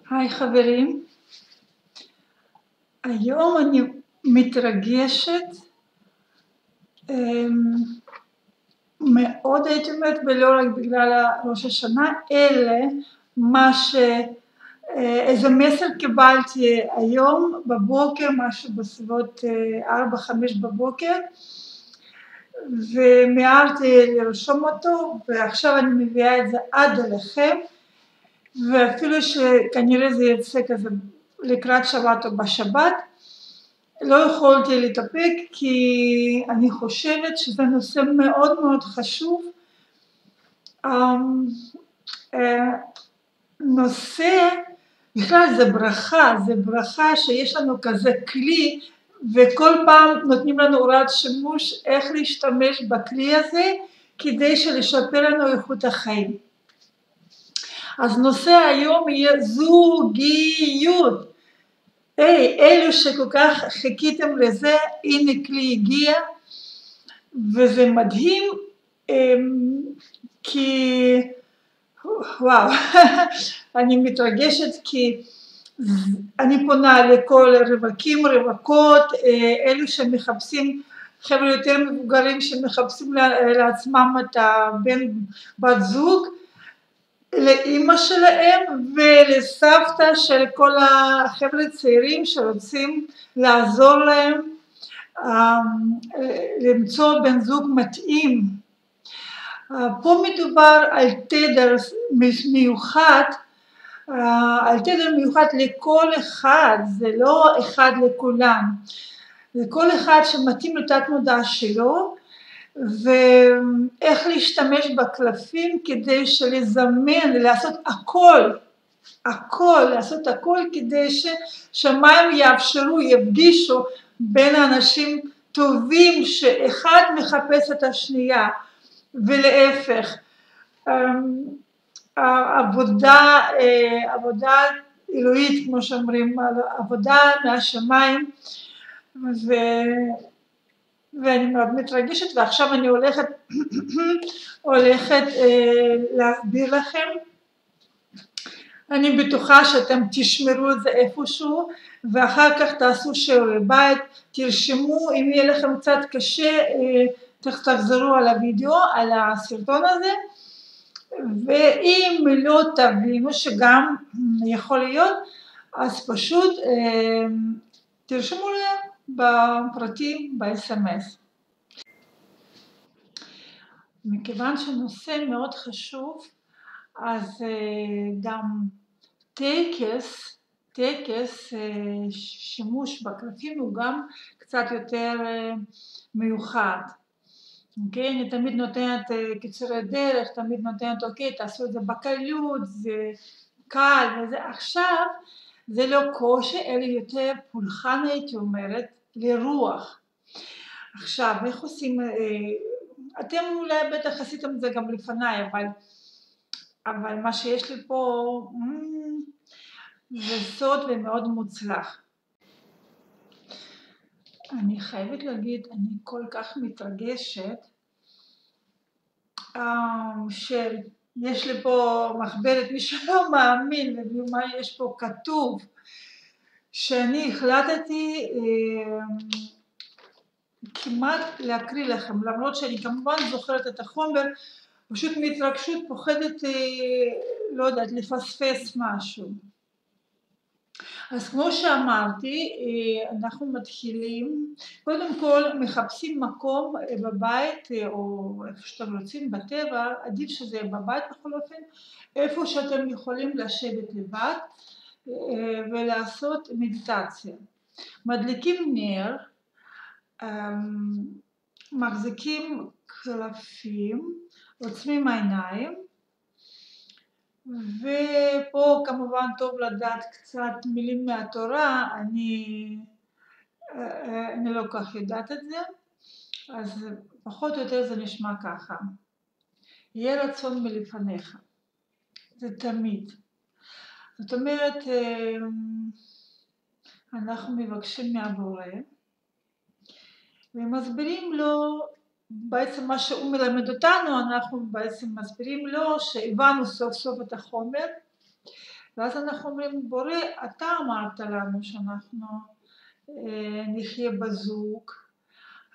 היי חברים, היום אני מתרגשת מאוד, הייתי אומרת, ולא רק בגלל ראש השנה, אלא איזה מסר קיבלתי היום בבוקר, משהו בסביבות 4-5 בבוקר, ומיהרתי לרשום אותו, ועכשיו אני מביאה את זה עד אליכם, ואפילו שכנראה זה יצא כזה לקראת שבת או בשבת, לא יכולתי להתאפק כי אני חושבת שזה נושא מאוד מאוד חשוב. נושא, בכלל זה ברכה שיש לנו כזה כלי, וכל פעם נותנים לנו הוראת שימוש איך להשתמש בכלי הזה, כדי לשפר לנו איכות החיים. אז נושא היום יהיה זוגיות. אלו שכל כך חיכיתם לזה, הנה כלי הגיע, וזה מדהים, כי וואו, אני מתרגשת כי אני פונה לכל רווקים, רווקות, אלו שמחפשים, חבר'ה יותר מבוגרים שמחפשים לעצמם את הבן בת זוג, לאמא שלהם ולסבתא של כל החבר'ה הצעירים שרוצים לעזור להם למצוא בן זוג מתאים. פה מדובר על תדר מיוחד, לכל אחד, זה לא אחד לכולם, זה כל אחד שמתאים לתת מודע שלו, ואיך להשתמש בקלפים כדי לזמן, לעשות הכל כדי ששמיים יאפשרו, יפגישו בין אנשים טובים שאחד מחפש את השנייה ולהפך. עבודה אלוהית כמו שאומרים, עבודה מהשמיים, ואני מאוד מתרגשת, ועכשיו אני הולכת להסביר לכם. אני בטוחה שאתם תשמרו את זה איפשהו, ואחר כך תעשו שיעורי בית, תרשמו, אם יהיה לכם קצת קשה, תחזרו על הוידאו, על הסרטון הזה, ואם לא תבינו שגם יכול להיות, אז פשוט תרשמו להם בפרטים, ב-SMS. מכיוון שנושא מאוד חשוב, אז גם טקס שימוש בקלפים הוא גם קצת יותר מיוחד. אוקיי? אני תמיד נותנת קיצורי דרך, תמיד נותנת, אוקיי, תעשו את זה בקלות, זה קל וזה. עכשיו זה לא קושי, אלא יותר פולחן, הייתי אומרת, לרוח. עכשיו, איך עושים, אתם אולי בטח עשיתם את זה גם לפניי, אבל מה שיש לי פה זה סוד ומאוד מוצלח. אני חייבת להגיד, אני כל כך מתרגשת, שיש לי פה מחברת, מי שלא מאמין, ומה יש פה כתוב, שאני החלטתי כמעט להקריא לכם, למרות שאני כמובן זוכרת את החומר, פשוט מהתרגשות פוחדת, לא יודעת, לפספס משהו. אז כמו שאמרתי, אנחנו מתחילים, קודם כל מחפשים מקום בבית, או איפה שאתם רוצים, בטבע, עדיף שזה יהיה בבית בכל אופן, איפה שאתם יכולים לשבת לבד ולעשות מדיטציה. מדליקים נר, מחזיקים קלפים, עוצמים העיניים, ופה כמובן טוב לדעת קצת מילים מהתורה, אני לא כך יודעת את זה, אז פחות או יותר זה נשמע ככה. יהיה רצון מלפניך, זה תמיד. זאת אומרת, אנחנו מבקשים מהבורא, ומסבירים לו, בעצם מה שהוא מלמד אותנו, אנחנו בעצם מסבירים לו שהבנו סוף סוף את החומר, ואז אנחנו אומרים, בורא, אתה אמרת לנו שאנחנו נחיה בזוג,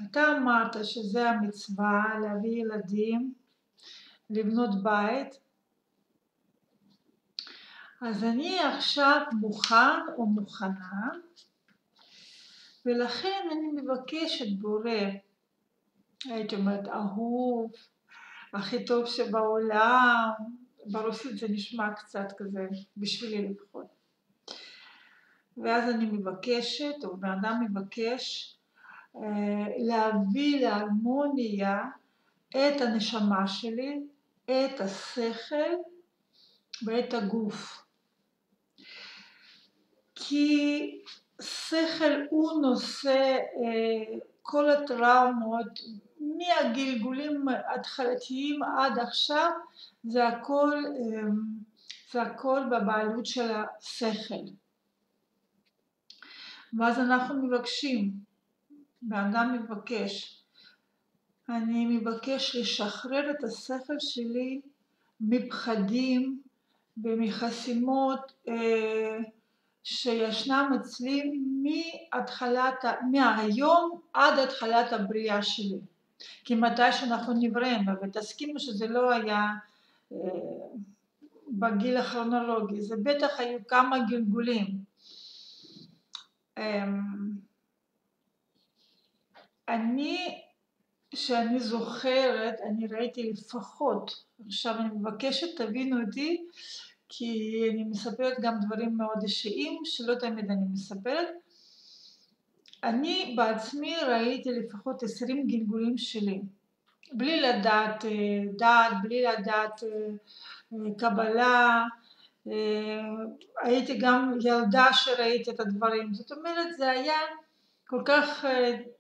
אתה אמרת שזה המצווה, להביא ילדים, לבנות בית, אז אני עכשיו מוכן או מוכנה, ולכן אני מבקשת בורא, הייתי אומרת אהוב, הכי טוב שבעולם, ברוסית זה נשמע קצת כזה, בשבילי לפחות. ואז אני מבקשת, או האדם מבקש, להביא להרמוניה את הנשמה שלי, את השכל ואת הגוף. כי שכל הוא נושא כל הטראומות, מהגלגולים התחלתיים עד עכשיו, זה הכל בבעלות של השכל. ואז אנחנו מבקשים, האדם מבקש, אני מבקש לשחרר את השכל שלי מפחדים ומחסימות שישנם אצלי מהיום עד התחלת הבריאה שלי. כי מתי שאנחנו נבראנו, ותסכימו שזה לא היה בגיל הכרונולוגי, זה בטח היו כמה גלגולים. שאני זוכרת, אני ראיתי לפחות, עכשיו אני מבקשת תבינו אותי, כי אני מספרת גם דברים מאוד אישיים, שלא תמיד אני מספרת. אני בעצמי ראיתי לפחות 20 גלגולים שלי, בלי לדעת דת, בלי לדעת קבלה, הייתי גם ילדה שראיתי את הדברים, זאת אומרת זה היה כל כך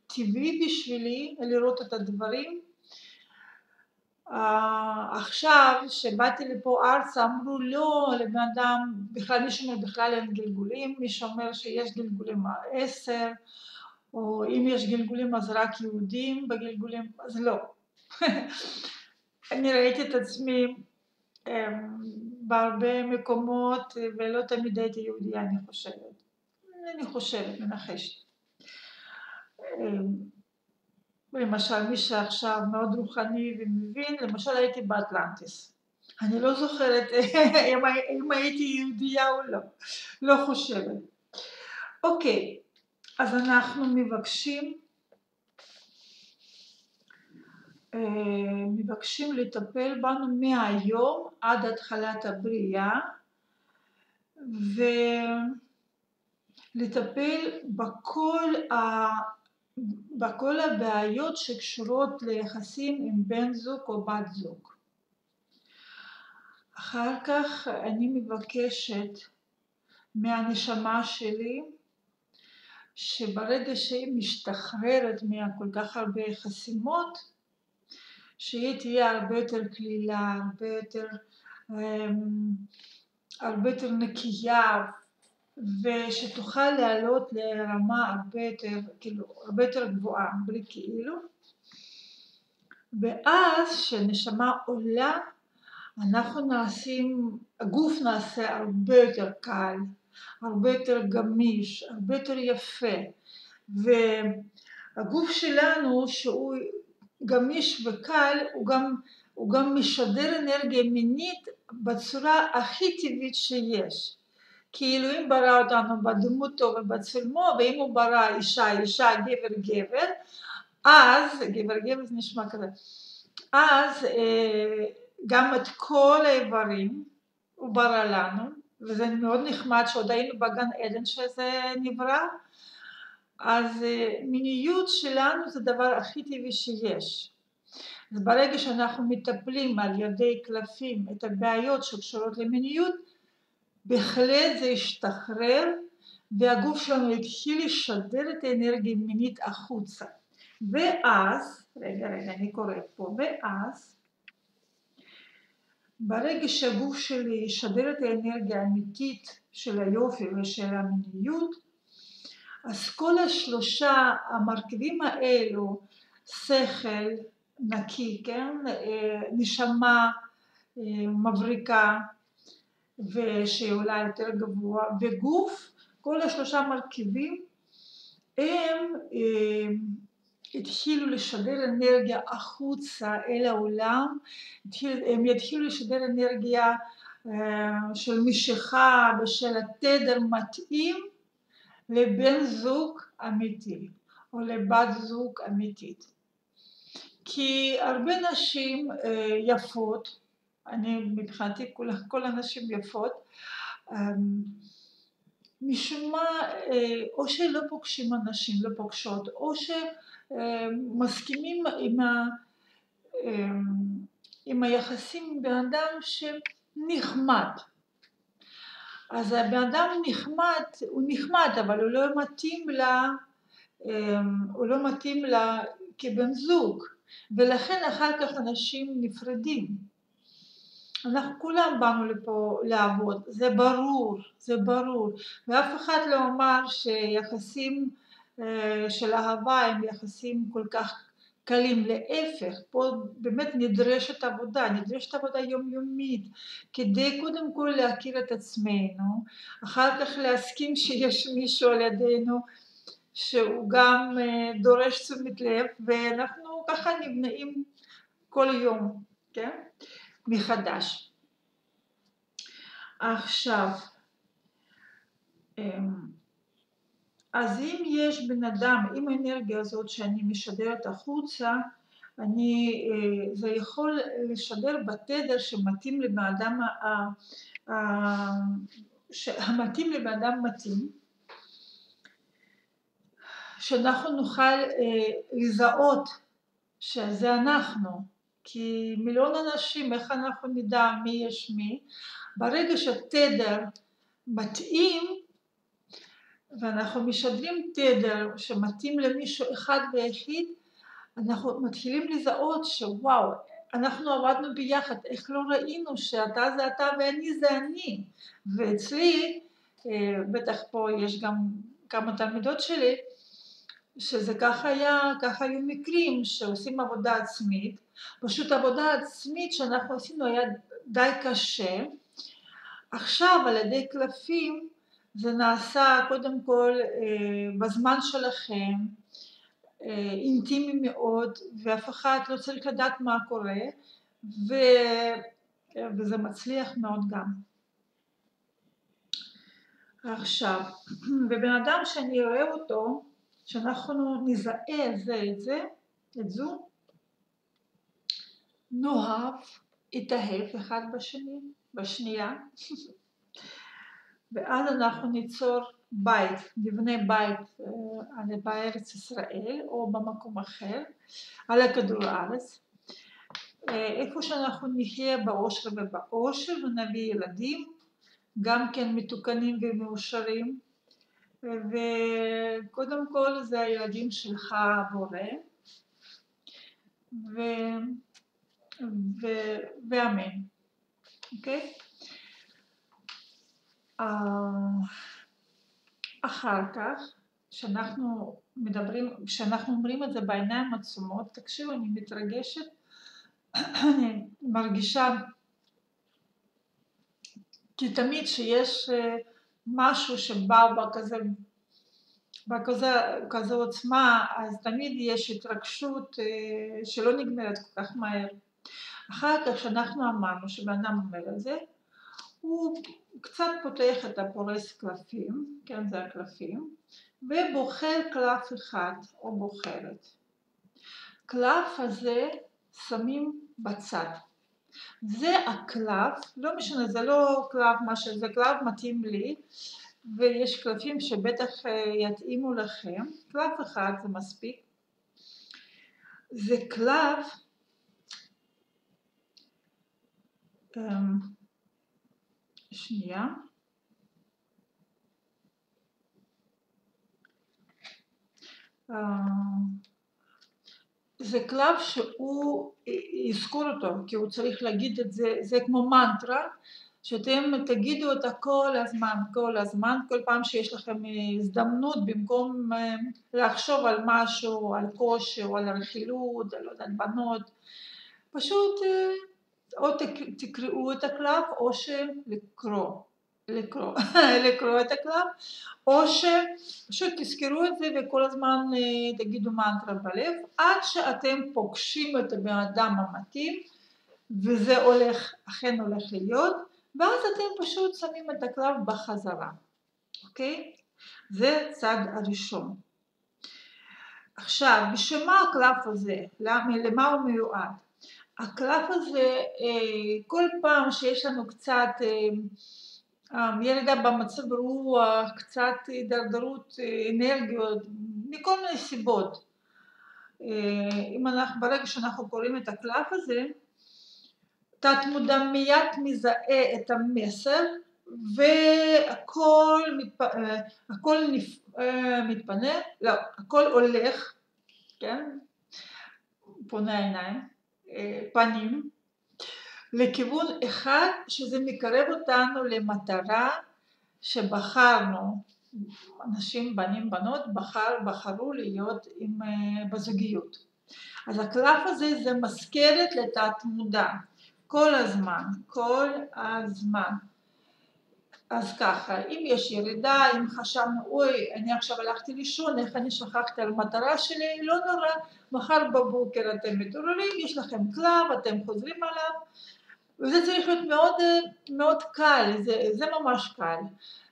טבעי בשבילי לראות את הדברים. עכשיו שבאתי לפה ארצה אמרו לא, לבן אדם, בכלל מישהו אומר בכלל אין גלגולים, מישהו אומר שיש גלגולים 10, או אם יש גלגולים אז רק יהודים בגלגולים, אז לא. אני ראיתי את עצמי בהרבה מקומות ולא תמיד הייתי יהודייה, אני חושבת, מנחשת. למשל מי שעכשיו מאוד רוחני ומבין, למשל הייתי באטלנטיס. אני לא זוכרת אם הייתי יהודייה או לא, לא חושבת. אוקיי, אז אנחנו מבקשים לטפל בנו מהיום עד התחלת הבריאה, ולטפל בכל הבעיות שקשורות ליחסים עם בן זוג או בת זוג. אחר כך אני מבקשת מהנשמה שלי, שברגע שהיא משתחררת מכל כך הרבה חסימות, שהיא תהיה הרבה יותר כלילה, הרבה יותר נקייה, ושתוכל לעלות לרמה הרבה יותר גבוהה, בלי כאילו. ואז כשנשמה עולה, הגוף נעשה הרבה יותר קל, הרבה יותר גמיש, הרבה יותר יפה. והגוף שלנו שהוא גמיש וקל, הוא גם משדר אנרגיה מינית בצורה הכי טבעית שיש. כי אלוהים ברא אותנו בדמותו ובצלמו, ואם הוא ברא אישה, אישה, גבר, גבר, אז, גבר זה נשמע כזה, אז גם את כל האיברים הוא ברא לנו, וזה מאוד נחמד שעוד היינו בגן עדן שזה נברא, אז מיניות שלנו זה הדבר הכי טבעי שיש. אז ברגע שאנחנו מטפלים על ידי קלפים את הבעיות שקשורות למיניות, בהחלט זה ישתחרר, והגוף שלנו יתחיל לשדר את האנרגיה המינית החוצה. ואז, רגע, אני קוראת פה, ואז, ברגע שהגוף שלי ישדר את האנרגיה האמיתית של היופי ושל המיניות, אז כל השלושה המרכיבים האלו, שכל נקי, כן? נשמה מבריקה, ושהיא עולה יותר גבוה, וגוף, כל השלושה מרכיבים, הם התחילו לשדר אנרגיה החוצה אל העולם, הם יתחילו לשדר אנרגיה של משיכה ושל התדר מתאים לבן זוג אמיתי או לבת זוג אמיתית. כי הרבה נשים יפות, אני מבחינתי כל הנשים יפות, משום מה או שלא פוגשים אנשים, לא פוגשות, או שמסכימים עם היחסים עם בן אדם שנחמד. אז הבן אדם נחמד, הוא נחמד, אבל הוא לא מתאים לה כבן זוג, ולכן אחר כך אנשים נפרדים. אנחנו כולם באנו לפה לעבוד, זה ברור, ואף אחד לא אמר שיחסים של אהבה הם יחסים כל כך קלים, להפך, פה באמת נדרשת עבודה יומיומית, כדי קודם כל להכיר את עצמנו, אחר כך להסכים שיש מישהו על ידינו שהוא גם דורש תשומת לב, ואנחנו ככה נבנאים כל יום, כן? מחדש. עכשיו, אז אם יש בן אדם עם האנרגיה הזאת שאני משדרת החוצה, זה יכול לשדר בתדר שמתאים לבן אדם, המתאים לבן אדם מתאים, שאנחנו נוכל לזהות שזה אנחנו, כי מיליון אנשים, איך אנחנו נדע מי יש מי? ברגע שהתדר מתאים, ואנחנו משדרים תדר שמתאים למישהו אחד ויחיד, אנחנו מתחילים לזהות שוואו, אנחנו עבדנו ביחד, איך לא ראינו שאתה זה אתה ואני זה אני. ואצלי, בטח פה יש גם כמה תלמידות שלי, שזה ככה היו מקרים שעושים עבודה עצמית, פשוט עבודה עצמית שאנחנו עשינו היה די קשה, עכשיו על ידי קלפים זה נעשה קודם כל בזמן שלכם, אינטימי מאוד, ואף אחד לא צריך לדעת מה קורה, וזה מצליח מאוד גם. עכשיו, ובן אדם שאני אראה אותו, שאנחנו נזהה את זו, נאהב, התאהב אחד בשנייה, ואז אנחנו ניצור בית, נבנה בית בארץ ישראל או במקום אחר, על הכדור הארץ, איפה שאנחנו נחיה באושר ובאושר ונביא ילדים, גם כן מתוקנים ומאושרים, וקודם כל זה הילדים שלך הבורא, ואמן, אוקיי? אחר כך, כשאנחנו אומרים את זה בעיניים עצומות, תקשיבו, אני מתרגשת, אני מרגישה, כי תמיד שיש משהו שבא בכזו עוצמה, אז תמיד יש התרגשות שלא נגמרת כל כך מהר. אחר כך שאנחנו אמרנו שבאדם אומר את זה, הוא קצת פותח את הפורס קלפים, כן, זה הקלפים, ובוחר קלף אחד או בוחרת. קלף הזה שמים בצד. זה הקלף, לא משנה, זה לא קלף משהו, זה קלף מתאים לי, ויש קלפים שבטח יתאימו לכם, קלף אחד זה מספיק. זה קלף, שנייה, זה קלף שהוא יזכור אותו, כי הוא צריך להגיד את זה, זה כמו מנטרה, שאתם תגידו אותה כל הזמן, כל פעם שיש לכם הזדמנות, במקום לחשוב על משהו, על קושי או על רכילות, על לא יודעת, בנות, פשוט או תקראו את הקלף, או לקרוא את הקלף, או שפשוט תזכרו את זה וכל הזמן תגידו מנטרה בלב, עד שאתם פוגשים את הבן אדם המתאים, וזה אכן הולך להיות, ואז אתם פשוט שמים את הקלף בחזרה, אוקיי? זה צד הראשון. עכשיו, בשביל מה הקלף הזה? למה הוא מיועד? הקלף הזה, כל פעם שיש לנו קצת ירידה במצב רוח, קצת הידרדרות אנרגיות, מכל מיני סיבות. ברגע שאנחנו קוראים את הקלף הזה, תת מודע מיד מזהה את המסר, והכל מתפנה, לא, הכל הולך, כן? פונה עיניים, פנים, לכיוון אחד שזה מקרב אותנו למטרה שבחרנו, אנשים, בנים, בנות, בחרו להיות בזוגיות. אז הקלף הזה זה מזכרת לתת מודע, כל הזמן. אז ככה, אם יש ירידה, אם חשבנו, אוי, אני עכשיו הלכתי לישון, איך אני שכחתי על המטרה שלי, לא נורא, מחר בבוקר אתם מתעוררים, יש לכם קלף, אתם חוזרים עליו, וזה צריך להיות מאוד, מאוד קל, זה ממש קל.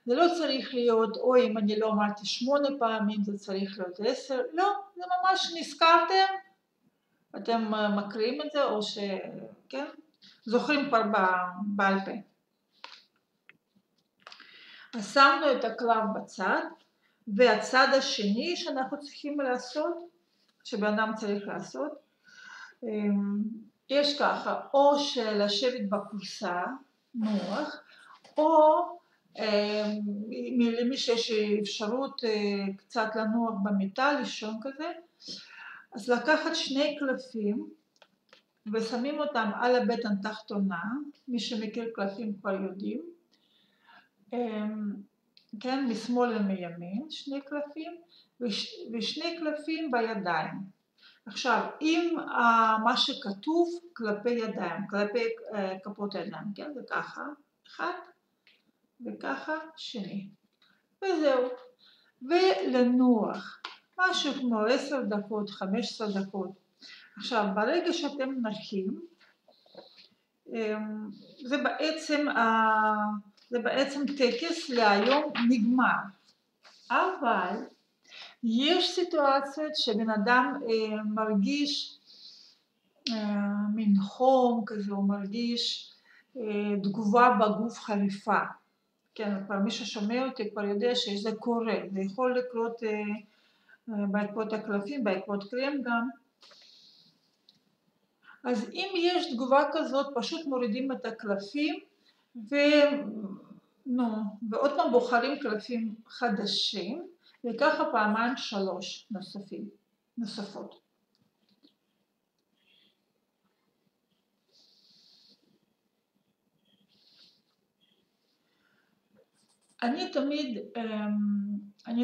זה לא צריך להיות, אוי, אם אני לא אמרתי 8 פעמים, זה צריך להיות 10, לא, זה ממש נזכרתם, אתם מקריאים את זה, או כן, זוכרים כבר בעל פה. אז שמנו את הקלף בצד, והצד השני שאנחנו צריכים לעשות, שבן אדם צריך לעשות, יש ככה, או לשבת בכורסה, נוח, או למי שיש אפשרות קצת לנוח במיטה, לישון כזה, אז לקחת 2 קלפים, ושמים אותם על הבטן תחתונה, מי שמכיר קלפים כבר יודעים, כן, משמאל ומימין, 2 קלפים, ו2 קלפים בידיים. עכשיו, אם מה שכתוב כלפי ידיים, כלפי כפות הידיים, כן, זה ככה, אחד, וככה שני. וזהו. ולנוח, משהו כמו 10 דקות, 15 דקות. עכשיו, ברגע שאתם נחים, זה בעצם טקס להיום נגמר. אבל יש סיטואציות שבן אדם מרגיש מין חום כזה, הוא מרגיש תגובה בגוף חריפה. כן, כבר מי ששומע אותי כבר יודע שזה קורה, זה יכול לקרות בעקבות הקלפים, בעקבות קרם גם. אז אם יש תגובה כזאת, פשוט מורידים את הקלפים, ועוד פעם בוחרים קלפים חדשים, וככה 2-3 נוספות. אני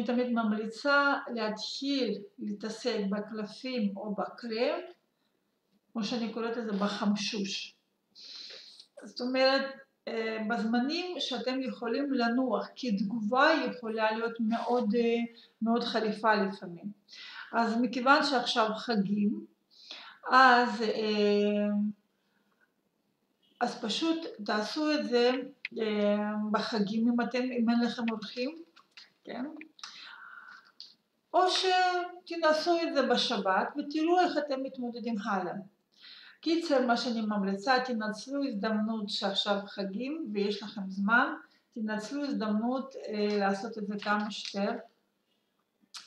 תמיד ממליצה להתחיל להתעסק בקלפים או בקרם, כמו שאני קוראת לזה בחמשוש. זאת אומרת, בזמנים שאתם יכולים לנוח, כי תגובה יכולה להיות מאוד, מאוד חריפה לפעמים. אז מכיוון שעכשיו חגים, אז פשוט תעשו את זה בחגים אם אין לכם אורחים, כן? או שתנסו את זה בשבת ותראו איך אתם מתמודדים הלאה. קיצר, מה שאני ממליצה, תנצלו הזדמנות שעכשיו חגים ויש לכם זמן, תנצלו הזדמנות לעשות את זה כמה שיותר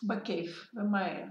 בכיף ומהר.